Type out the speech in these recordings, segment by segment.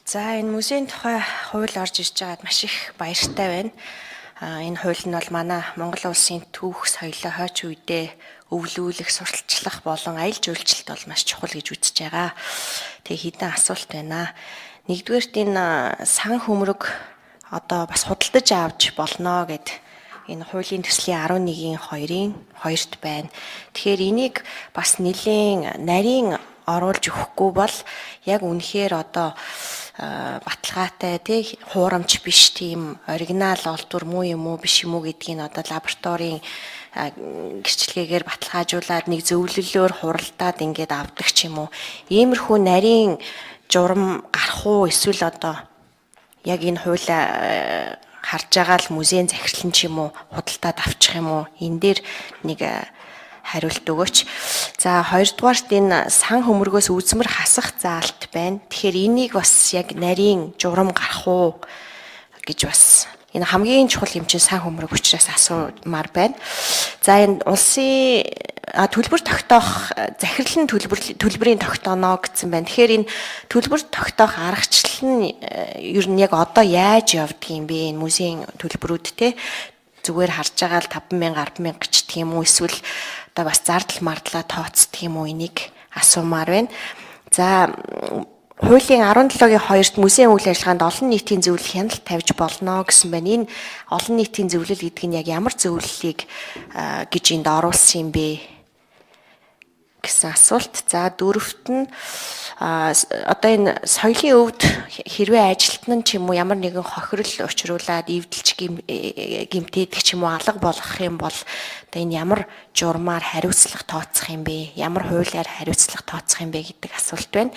За энэ музейн тухай хууль орж ирж байгаад маш их баяртай байна. Энэ хууль нь бол манай Монгол улсын түүх соёлоо хойч үедээ өвлүүлэх, сурталчлах болон аялал жуулчлалд бол маш чухал гэж үзэж байгаа. Тэгээ хэдэн асуулт байна. Нэгдүгээрт энэ сан хөмрөг одоо бас худалдаж авч болно гэд энэ хуулийн төслийн 11-ийн 2-ын 2-т байна. Тэгэхээр энийг бас нэлийн нарийн оруулж өгөхгүй бол яг үнэхээр одоо баталгаатай тий хуурамч биш тийм оригинал олдвор муу юм уу биш юм уу гэдгийг одоо лабораторийн гэрчлэгээр баталгаажуулаад нэг зөвлөлөөр хуралдаад ингээд авдаг ч юм уу. Иймэрхүү нарийн журам гарах уу эсвэл одоо яг энэ хуулиа харж байгаа л музейн захирлан ч юм уу худалдаад авчих юм уу? Энэ дээр нэг хариулт өгөөч. За хоёрдугаарт энэ сан хөмргөөс үзмэр хасах заалт байна. Тэгэхээр энийг бас яг нарийн журам гарах уу гэж бас энэ хамгийн чухал юм чинь сан хөмрөг учраас асуумаар байна. За энэ улсын төлбөр тогтоох захирлын төлбөрийн тогтооно гэсэн байна. Тэгэхээр энэ төлбөр тогтоох аргачлал нь ер нь яг одоо яаж явдгийм бэ? Энэ музейн төлбөрүүд те зүгээр харж байгаа л 5,000 10,000 гिचдэг юм уу эсвэл одоо бас зардал мардлаа тооцдог юм уу энийг асуумаар байна. За хуулийн 17-гийн 2-т музейн үйл ажиллагаанд олон нийтийн зөвлөл хяналт тавьж болно гэсэн байна. Энэ олон нийтийн зөвлөл гэдэг нь яг ямар зөвлөлийг гэж энд оруулсан юм бэ гэсэн асуулт. За дөрөвт нь одоо энэ соёлын өвд хэрвээ ажилтнаа ч юм уу ямар нэгэн хохирол учруулад эвдэлж гимтээдэг ч юм уу алга болгох юм бол одоо энэ ямар журмаар хариуцлага тооцох юм бэ? Ямар хуулиар хариуцлага тооцох юм бэ гэдэг асуулт байна.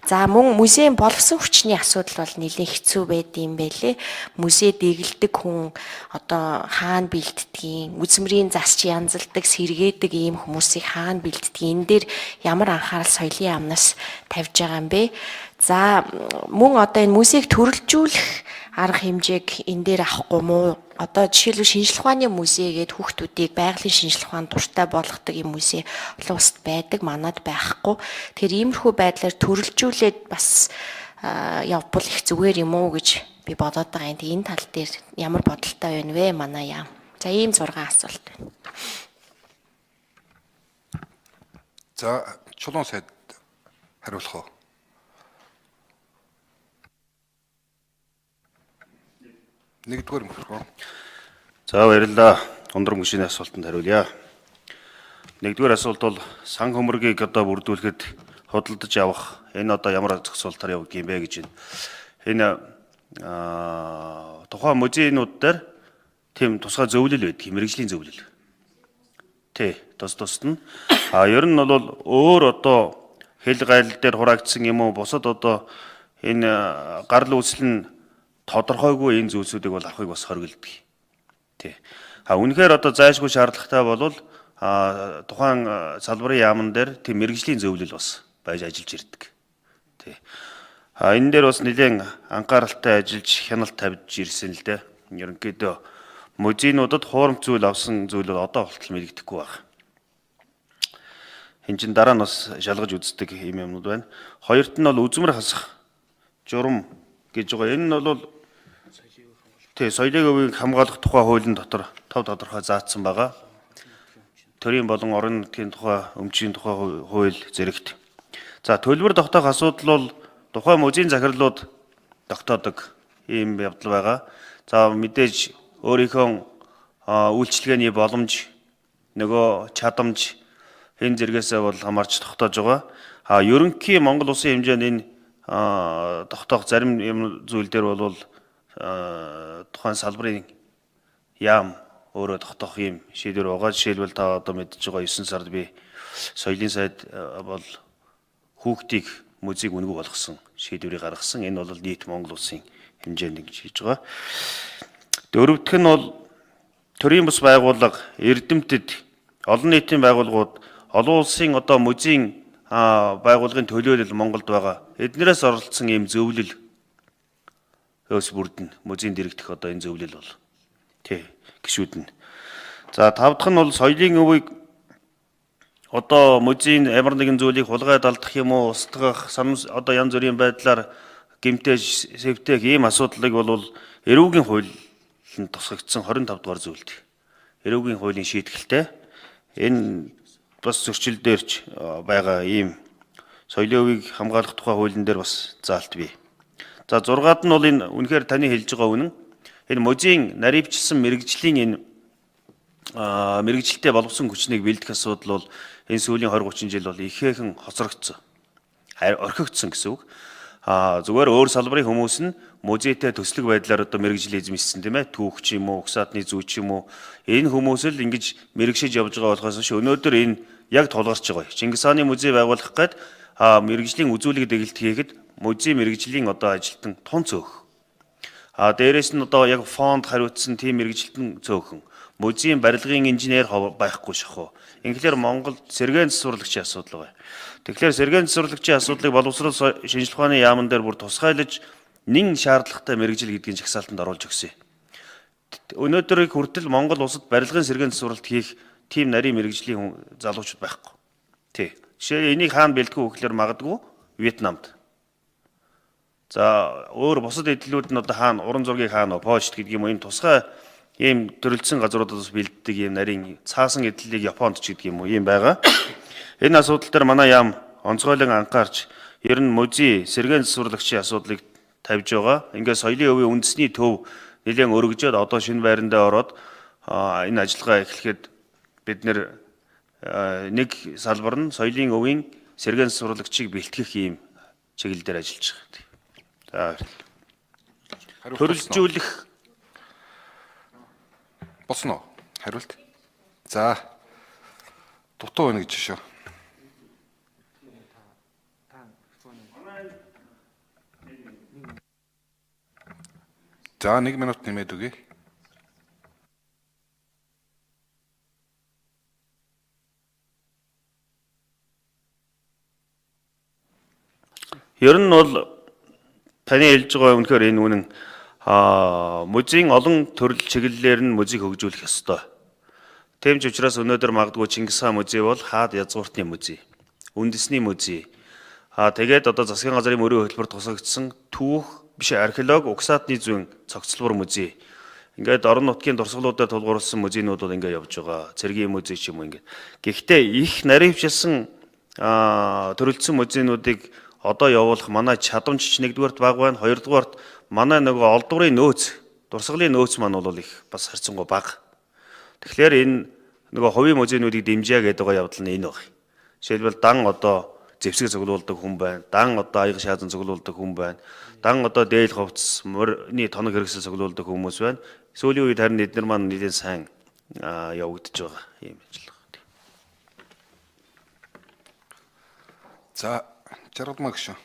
За мөн музейн боловсон хүчний асуудал бол нэлээд хэцүү байд юм байлээ. Музей дэглэдэг хүн одоо хаана бэлддгийг, үзмрийн засч янзалдаг, сэргээдэг ийм хүмүүсийг хаана бэлддгийг, энэ дээр ямар анхаарал соёлын амнаас тавьж байгаа юм бэ? За мөн одоо энэ музейг төрөлжүүлэх арга хэмжээг энэ дээр авахгүй мó? Одоо жишээлбэл шинжлэх ухааны музей гэдэг хүүхдүүдийг байгалийн шинжлэх ухаанд дуртай болгодог юм музей олон улсад байдаг, манад байхгүй. Тэгэхээр иймэрхүү байдлаар төрөлжүүлээд бас явбал их зүгээр юм уу гэж би бодоод байгаа юм. Энэ тал дээр ямар бодолтой байна вэ манай яам? За ийм 6 асуулт байна. За чулуун сайд хариулах уу? Нэгдүгээр микрофон. За баярлалаа. Ундрам гүшиний асуултанд хариулъя. Нэгдүгээр асуулт бол сан хөмрөгийг одоо бүрдүүлэхэд худалдаж авах энэ одоо ямар зохицуултаар явагдах юм бэ гэж байна. Энэ тухайн музейнууд дээр тийм тусгай зөвлөл байдаг, мэргэжлийн зөвлөл. Тэ, тус нь. Ер нь бол өөр одоо хэл гайл дээр хураагдсан юм уу бусад одоо энэ гарал үүсэл нь тодорхойгүй энэ зүйлсүүдийг бол авахыг бас хориглодог. Тий. Үнэхээр одоо зайлшгүй шаардлагатай бол тухайн салбарын яамн дээр тийм мэргэжлийн зөвлөл бас байж ажиллаж ирдэг. Тий. Энэ дээр бас нэлээд анхааралтай ажиллаж хяналт тавьж ирсэн л дээ. Ерөнхийдөө музейнуудад хуурамч зүйл авсан зүйл бол одоо болтол мэрэгдэхгүй байна. Энд чинь дараа нь бас шалгаж үздэг юмнууд байна. Хоёрт нь бол үзмэр хасах журам гэж байгаа. Энэ нь бол соёлын өвийг хамгаалах тухай хуулийн дотор тав тодорхой заасан байгаа. Төрийн болон орон нутгийн тухай, өмчийн тухай хууль зэрэгт. За төлбөр тогтоох асуудал бол тухайн музейн захирлууд тогтоодог ийм явдал байгаа. За мэдээж өөрийнхөө үйлчлэгээний боломж, нөгөө чадамж энэ зэрэгсээ бол хамаарч тогтоож байгаа. Ерөнхий Монгол улсын хэмжээнд энэ тогтоох зарим юм зүйл дээр бол тухайн салбарын яам өөрөө тогтоох юм шийдвэр байгаа. Жишээлбэл та одоо мэдж байгаа 9 сард би соёлын сайд бол хүүхдийг музейг үнэгүй болгосон шийдвэрийг гаргасан. Энэ бол нийт Монгол улсын хэмжээнд ингэж хийж байгаа. Дөрөвдөх нь бол төрийн бус байгууллага, эрдэмтэд, олон нийтийн байгууллагууд, олон улсын одоо музейн байгууллагын төлөөлөл Монголд байгаа. Эднэрээс оролцсон ийм зөвлөл өөс бүрдэн музейн дэрэгдэх одоо энэ зөвлөл бол тий гişүүднэ. За тавдах нь бол соёлын өвийг одоо музейн ямар нэгэн зүйлийг хулгайд алдах юм уу, устгах, одоо янз бүрийн байдлаар гэмтэж, сэвтэх ийм асуудлыг бол эрүүгийн хуулинд тусгагдсан 25 дугаар зүйлд. Эрүүгийн хуулийн шийтгэлтэй энэ бас зөрчил дээрч байгаа ийм соёлын хувийг хамгаалах тухай хуулийн дээр бас заалт бий. За 6-ад нь бол энэ үнэхээр таны хэлж байгаа үнэн. Энэ музейн наривчилсан мэрэгжлийн энэ мэрэгжилтэй боловсон хүчнийг бэлдэх асуудал бол энэ сүүлийн 20-30 жил бол ихээхэн хоцрогдсон. Орхигдсон гэсэн үг. Зүгээр өөр салбарын хүмүүс нь музейтэй төслөг байдлаар одоо мэрэгжил эзэмшсэн тийм ээ. Түүх ч юм уу, угсаатны зүй ч юм уу. Энэ хүмүүс л ингэж мэрэгшиж явж байгаа болохоос өнөөдөр энэ яг тулгарч байгаа. Чингис хааны музей байгуулах гээд мэрэгжлийн үзүүлэг дэгэлт хийхэд музей мэрэгжлийн одоо ажилтан тун цөөх. Дээрээс нь одоо яг фонд хариуцсан тийм мэрэгжилтэн цөөхөн. Музейн барилгын инженер байхгүй шахуу. Ингээр Монголд сэргээн засварлагчийн асуудал байна. Тэгэхээр сэргээн засварлагчийн асуудлыг боловсрол шинжилгээ ухааны яамн дээр бүр тусгайлаж нэн шаардлагатай мэрэгжил гэдгийг жагсаалтанд оруулж өгсөн. Өнөөдрийг хүртэл Монгол улсад барилгын сэргээн засваралт хийх тийм нарийн мэрэгжлийн залуучууд байхгүй. Тий. Жишээ энийг хаана бэлтгэв гэхээр магадгүй Вьетнамд. За өөр бусад эдлүүд нь одоо хаана уран зургийг хаана Польшд гэдэг юм уу ийм тусгай ийм төрөлцсөн газруудаас бэлддэг ийм нарийн цаасан эдлийг Японд ч гэдэг юм уу ийм байгаа. Энэ асуудал дээр манай яам онцгойлон анхаарч ер нь музей сэргээн засварлагчийн асуудлыг тавьж байгаа. Ингээд соёлын хувийн үндэсний төв нэлээд өргөжөөд одоо шинэ байрандаа ороод энэ ажиллагаа эхлэхэд бид нэг салбар нь соёлын хувийн сэргээн засварлагчийг бэлтгэх ийм чиглэл дээр ажиллаж байгаа. За төрөлжүүлэх Болсон уу? Хариулт. За. Дутуу байна гэж шүү. За 1 минут нэмээд өгье. Ер нь бол таны хэлж байгаа үнэхээр энэ үнэн музейн олон төрөл чиглэлээр нь музейг хөгжүүлэх ёстой. Тийм ч учраас өнөөдөр магадгүй Чингис хаан музей бол хаад язгууртны музей, үндэсний музей. Тэгээд одоо засгийн газрын мөрийн хөтөлбөрт тусгагдсан түүх биш археолог угсаатны зүйн цогцлбор музей. Ингээд орон нутгийн дурсгалуудаар тулгуурласан музейнууд бол ингээд явж байгаа. Цэргийн музей ч юм уу ингээд. Гэхдээ их наривчилсан төрөлцсөн музейнуудыг одоо явуулах манай чадамж нэгдүгээрт бага байна, хоёрдугаарт манай нөгөө олдврын нөөц, дурсгалын нөөц маань бол их бас харьцангуй бага. Тэгэхээр энэ нөгөө хувийн музейнуудыг дэмжиж гэдэг явдал нь энэ баг. Жишээлбэл дан одоо зэвсэг цуглуулдаг хүн байна, дан одоо аяга шаазан цуглуулдаг хүн байна, дан одоо дээл хувцас, мөрний тоног хэрэгсэл цуглуулдаг хүмүүс байна. Сүүлийн үед харин эдгээр маань нэлээд сайн явагдаж байгаа юм ажиллагаа. За 60 маг шүү.